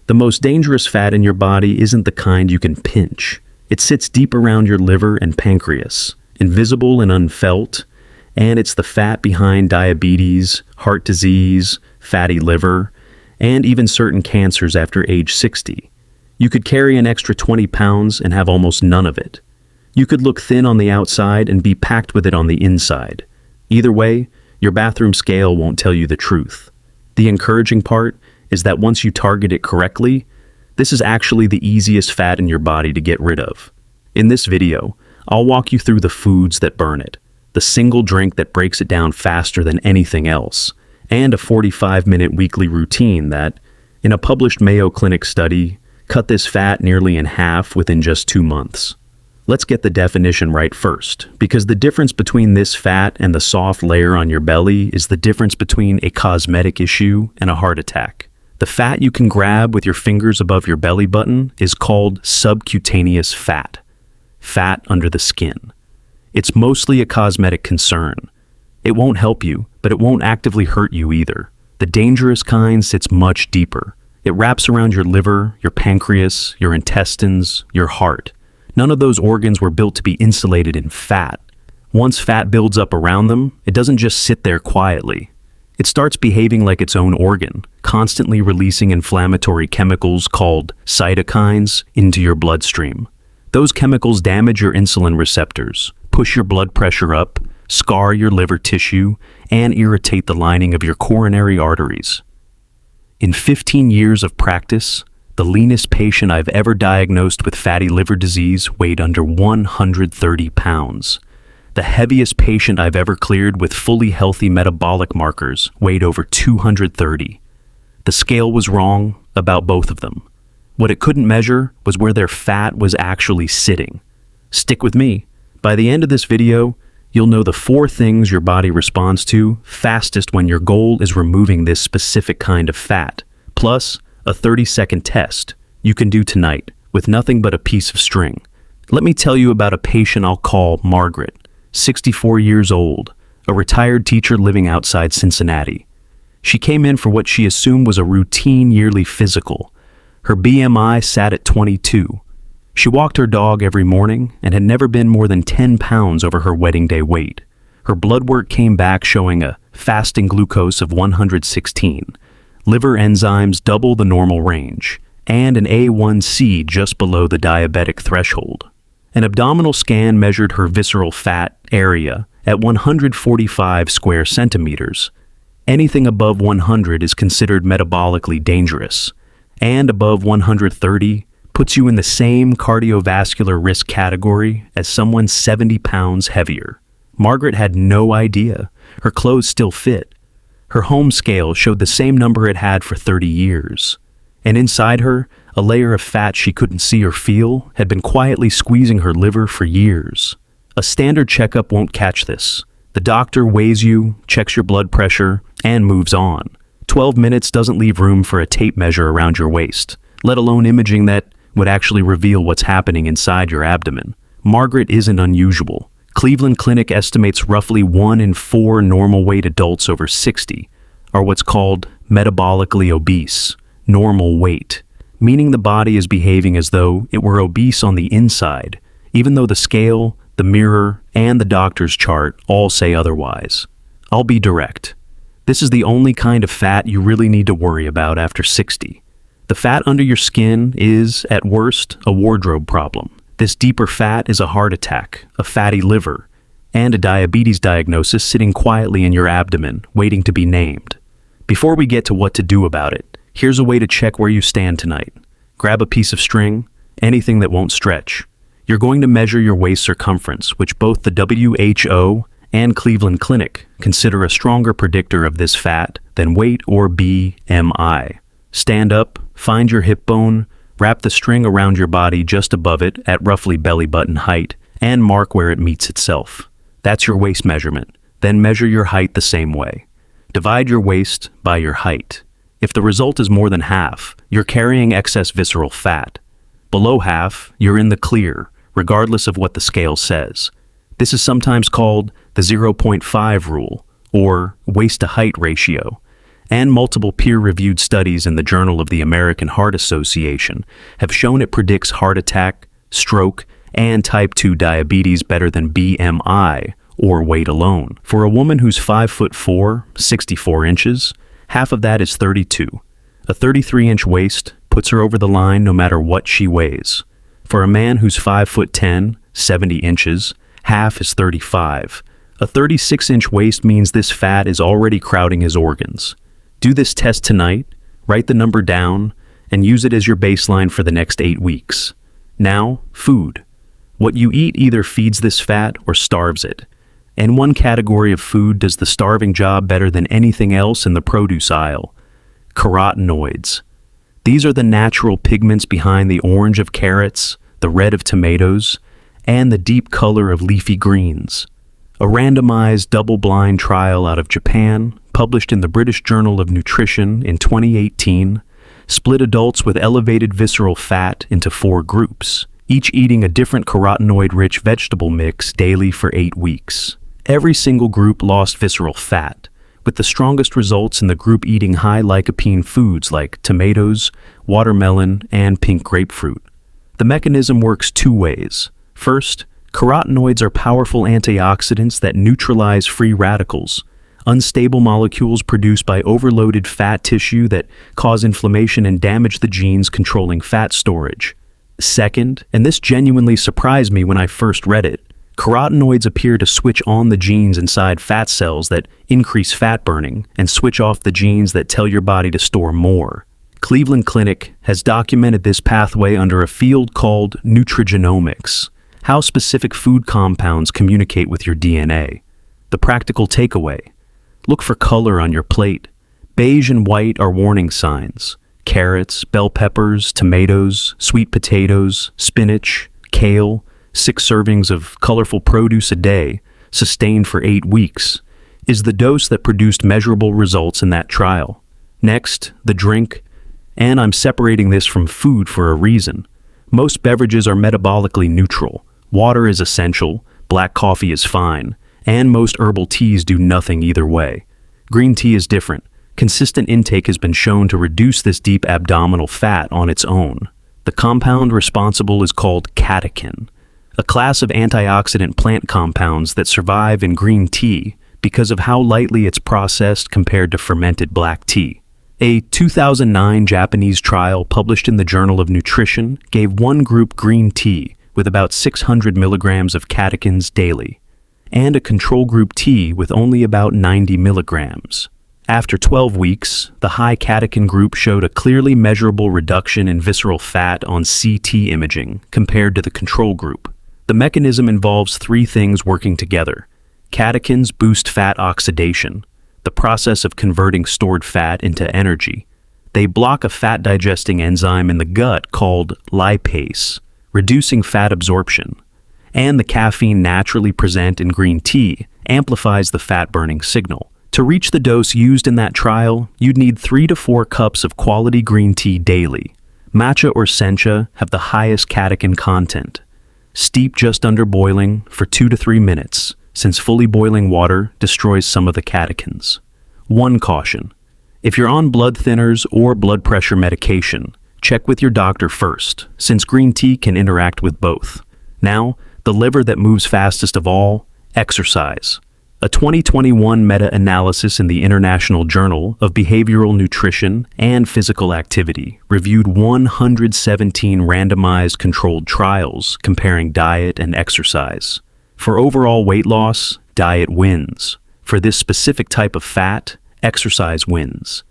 The most dangerous fat in your body isn't the kind you can pinch. It sits deep around your liver and pancreas, invisible and unfelt, and it's the fat behind diabetes, heart disease, fatty liver, and even certain cancers after age 60. You could carry an extra 20 pounds and have almost none of it. You could look thin on the outside and be packed with it on the inside. Either way, your bathroom scale won't tell you the truth. The encouraging part is that once you target it correctly, this is actually the easiest fat in your body to get rid of. In this video, I'll walk you through the foods that burn it, the single drink that breaks it down faster than anything else, and a 45-minute weekly routine that, in a published Mayo Clinic study, cut this fat nearly in half within just 2 months. Let's get the definition right first, because the difference between this fat and the soft layer on your belly is the difference between a cosmetic issue and a heart attack. The fat you can grab with your fingers above your belly button is called subcutaneous fat, fat under the skin. It's mostly a cosmetic concern. It won't help you, but it won't actively hurt you either. The dangerous kind sits much deeper. It wraps around your liver, your pancreas, your intestines, your heart. None of those organs were built to be insulated in fat. Once fat builds up around them, it doesn't just sit there quietly. It starts behaving like its own organ, constantly releasing inflammatory chemicals called cytokines into your bloodstream. Those chemicals damage your insulin receptors, push your blood pressure up, scar your liver tissue, and irritate the lining of your coronary arteries. In 15 years of practice, the leanest patient I've ever diagnosed with fatty liver disease weighed under 130 pounds. The heaviest patient I've ever cleared with fully healthy metabolic markers weighed over 230. The scale was wrong about both of them. What it couldn't measure was where their fat was actually sitting. Stick with me. By the end of this video, you'll know the 4 things your body responds to fastest when your goal is removing this specific kind of fat, plus a 30-second test you can do tonight with nothing but a piece of string. Let me tell you about a patient I'll call Margaret, 64 years old, a retired teacher living outside Cincinnati. She came in for what she assumed was a routine yearly physical. Her BMI sat at 22. She walked her dog every morning and had never been more than 10 pounds over her wedding day weight. Her blood work came back showing a fasting glucose of 116, liver enzymes double the normal range, and an A1C just below the diabetic threshold. An abdominal scan measured her visceral fat area at 145 square centimeters. Anything above 100 is considered metabolically dangerous, and above 130 puts you in the same cardiovascular risk category as someone 70 pounds heavier. Margaret had no idea. Her clothes still fit. Her home scale showed the same number it had for 30 years. And inside her, a layer of fat she couldn't see or feel had been quietly squeezing her liver for years. A standard checkup won't catch this. The doctor weighs you, checks your blood pressure, and moves on. 12 minutes doesn't leave room for a tape measure around your waist, let alone imaging that would actually reveal what's happening inside your abdomen. Margaret isn't unusual. Cleveland Clinic estimates roughly 1 in 4 normal weight adults over 60 are what's called metabolically obese, normal weight, meaning the body is behaving as though it were obese on the inside, even though the scale, the mirror, and the doctor's chart all say otherwise. I'll be direct. This is the only kind of fat you really need to worry about after 60. The fat under your skin is, at worst, a wardrobe problem. This deeper fat is a heart attack, a fatty liver, and a diabetes diagnosis sitting quietly in your abdomen, waiting to be named. Before we get to what to do about it, here's a way to check where you stand tonight. Grab a piece of string, anything that won't stretch. You're going to measure your waist circumference, which both the WHO and Cleveland Clinic consider a stronger predictor of this fat than weight or BMI. Stand up, find your hip bone, wrap the string around your body just above it at roughly belly button height, and mark where it meets itself. That's your waist measurement. Then measure your height the same way. Divide your waist by your height. If the result is more than half, you're carrying excess visceral fat. Below half, you're in the clear, regardless of what the scale says. This is sometimes called the 0.5 rule, or waist-to-height ratio, and multiple peer-reviewed studies in the Journal of the American Heart Association have shown it predicts heart attack, stroke, and type 2 diabetes better than BMI, or weight alone. For a woman who's 5'4", 64 inches, half of that is 32. A 33-inch waist puts her over the line no matter what she weighs. For a man who's 5'10", 70 inches, half is 35. A 36-inch waist means this fat is already crowding his organs. Do this test tonight, write the number down, and use it as your baseline for the next 8 weeks. Now, food. What you eat either feeds this fat or starves it. And one category of food does the starving job better than anything else in the produce aisle: carotenoids. These are the natural pigments behind the orange of carrots, the red of tomatoes, and the deep color of leafy greens. A randomized double-blind trial out of Japan, published in the British Journal of Nutrition in 2018, split adults with elevated visceral fat into 4 groups, each eating a different carotenoid-rich vegetable mix daily for 8 weeks. Every single group lost visceral fat, with the strongest results in the group eating high lycopene foods like tomatoes, watermelon, and pink grapefruit. The mechanism works 2 ways. First, carotenoids are powerful antioxidants that neutralize free radicals, unstable molecules produced by overloaded fat tissue that cause inflammation and damage the genes controlling fat storage. Second, and this genuinely surprised me when I first read it, carotenoids appear to switch on the genes inside fat cells that increase fat burning and switch off the genes that tell your body to store more. Cleveland Clinic has documented this pathway under a field called nutrigenomics, how specific food compounds communicate with your DNA. The practical takeaway: look for color on your plate. Beige and white are warning signs. Carrots, bell peppers, tomatoes, sweet potatoes, spinach, kale, 6 servings of colorful produce a day, sustained for 8 weeks, is the dose that produced measurable results in that trial. Next, the drink, and I'm separating this from food for a reason. Most beverages are metabolically neutral. Water is essential, black coffee is fine, and most herbal teas do nothing either way. Green tea is different. Consistent intake has been shown to reduce this deep abdominal fat on its own. The compound responsible is called catechin, a class of antioxidant plant compounds that survive in green tea because of how lightly it's processed compared to fermented black tea. A 2009 Japanese trial published in the Journal of Nutrition gave one group green tea with about 600 milligrams of catechins daily, and a control group tea with only about 90 milligrams. After 12 weeks, the high catechin group showed a clearly measurable reduction in visceral fat on CT imaging compared to the control group. The mechanism involves 3 things working together. Catechins boost fat oxidation, the process of converting stored fat into energy. They block a fat-digesting enzyme in the gut called lipase, reducing fat absorption. And the caffeine naturally present in green tea amplifies the fat-burning signal. To reach the dose used in that trial, you'd need 3 to 4 cups of quality green tea daily. Matcha or sencha have the highest catechin content. Steep just under boiling for 2 to 3 minutes, since fully boiling water destroys some of the catechins. One caution: if you're on blood thinners or blood pressure medication, check with your doctor first, since green tea can interact with both. Now, the lever that moves fastest of all: exercise. A 2021 meta-analysis in the International Journal of Behavioral Nutrition and Physical Activity reviewed 117 randomized controlled trials comparing diet and exercise. For overall weight loss, diet wins. For this specific type of fat, exercise wins,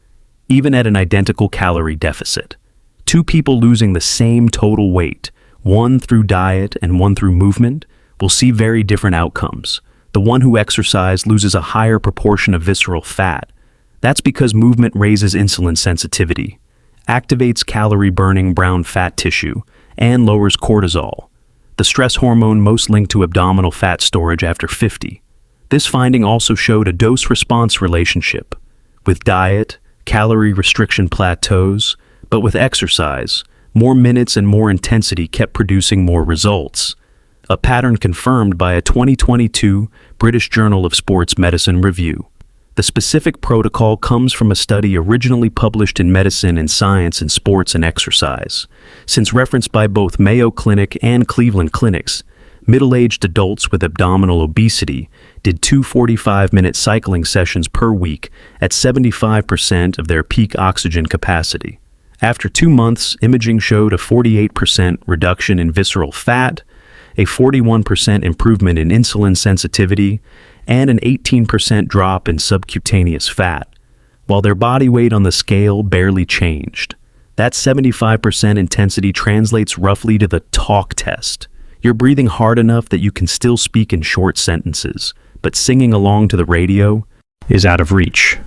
even at an identical calorie deficit. 2 people losing the same total weight, one through diet and one through movement, will see very different outcomes. The one who exercised loses a higher proportion of visceral fat. That's because movement raises insulin sensitivity, activates calorie-burning brown fat tissue, and lowers cortisol, the stress hormone most linked to abdominal fat storage after 50. This finding also showed a dose-response relationship. With diet, calorie restriction plateaus, but with exercise, more minutes and more intensity kept producing more results. A pattern confirmed by a 2022 British Journal of Sports Medicine review. The specific protocol comes from a study originally published in Medicine and Science in Sports and Exercise. Since referenced by both Mayo Clinic and Cleveland Clinics, middle-aged adults with abdominal obesity did 2 45-minute cycling sessions per week at 75% of their peak oxygen capacity. After 2 months, imaging showed a 48% reduction in visceral fat, a 41% improvement in insulin sensitivity, and an 18% drop in subcutaneous fat, while their body weight on the scale barely changed. That 75% intensity translates roughly to the talk test. You're breathing hard enough that you can still speak in short sentences, but singing along to the radio is out of reach.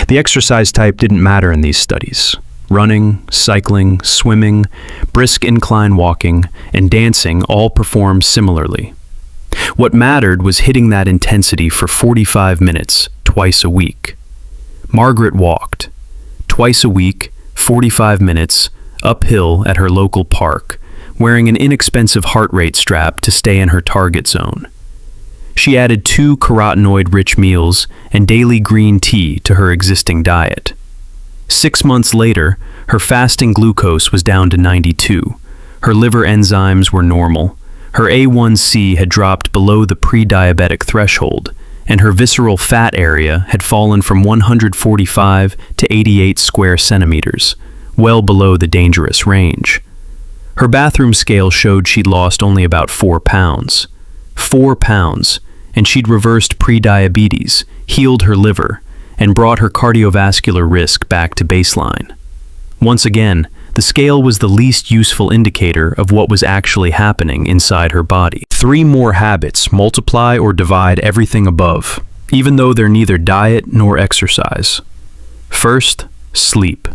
The exercise type didn't matter in these studies. Running, cycling, swimming, brisk incline walking, and dancing all performed similarly. What mattered was hitting that intensity for 45 minutes, twice a week. Margaret walked, twice a week, 45 minutes, uphill at her local park, wearing an inexpensive heart rate strap to stay in her target zone. She added 2 carotenoid-rich meals and daily green tea to her existing diet. 6 months later, her fasting glucose was down to 92. Her liver enzymes were normal. Her A1C had dropped below the pre-diabetic threshold, and her visceral fat area had fallen from 145 to 88 square centimeters, well below the dangerous range. Her bathroom scale showed she'd lost only about 4 pounds. 4 pounds, and she'd reversed pre-diabetes, healed her liver, and brought her cardiovascular risk back to baseline. Once again, the scale was the least useful indicator of what was actually happening inside her body. 3 more habits multiply or divide everything above, even though they're neither diet nor exercise. First, sleep.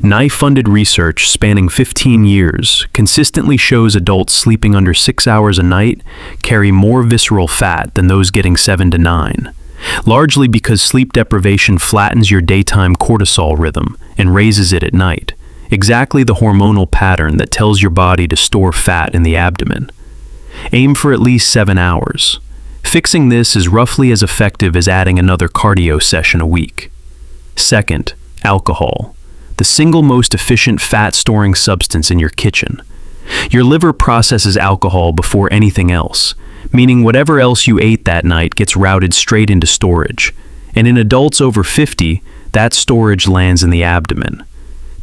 NICE-funded research spanning 15 years consistently shows adults sleeping under 6 hours a night carry more visceral fat than those getting 7 to 9. Largely because sleep deprivation flattens your daytime cortisol rhythm and raises it at night, exactly the hormonal pattern that tells your body to store fat in the abdomen. Aim for at least 7 hours. Fixing this is roughly as effective as adding another cardio session a week. Second, alcohol, the single most efficient fat-storing substance in your kitchen. Your liver processes alcohol before anything else, meaning whatever else you ate that night gets routed straight into storage. And in adults over 50, that storage lands in the abdomen.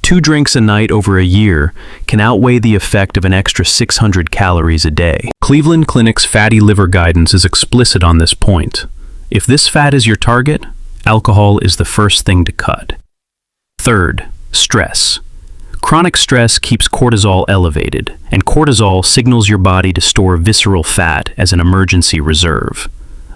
2 drinks a night over a year can outweigh the effect of an extra 600 calories a day. Cleveland Clinic's fatty liver guidance is explicit on this point. If this fat is your target, alcohol is the first thing to cut. Third, stress. Chronic stress keeps cortisol elevated, and cortisol signals your body to store visceral fat as an emergency reserve.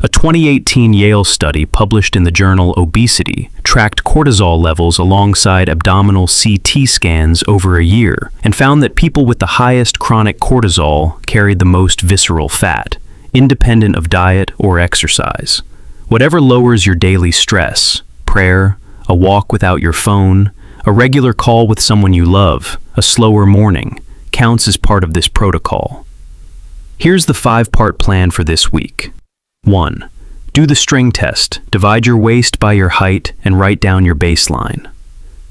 A 2018 Yale study published in the journal Obesity tracked cortisol levels alongside abdominal CT scans over a year and found that people with the highest chronic cortisol carried the most visceral fat, independent of diet or exercise. Whatever lowers your daily stress, prayer, a walk without your phone, a regular call with someone you love, a slower morning, counts as part of this protocol. Here's the 5-part plan for this week. 1. Do the string test. Divide your waist by your height and write down your baseline.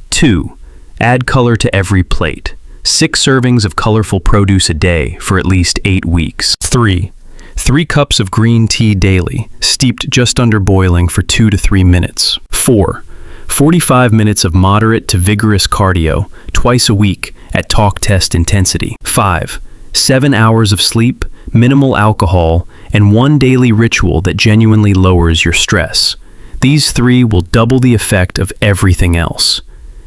2. Add color to every plate. 6 servings of colorful produce a day for at least 8 weeks. 3. 3 cups of green tea daily, steeped just under boiling for 2 to 3 minutes. 4. 45 minutes of moderate to vigorous cardio, twice a week at talk test intensity. 5. 7 hours of sleep, minimal alcohol, and 1 daily ritual that genuinely lowers your stress. These 3 will double the effect of everything else.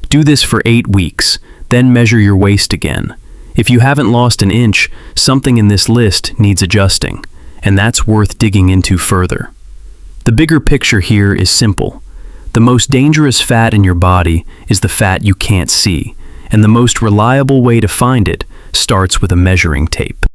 Do this for 8 weeks, then measure your waist again. If you haven't lost an inch, something in this list needs adjusting, and that's worth digging into further. The bigger picture here is simple. The most dangerous fat in your body is the fat you can't see, and the most reliable way to find it starts with a measuring tape.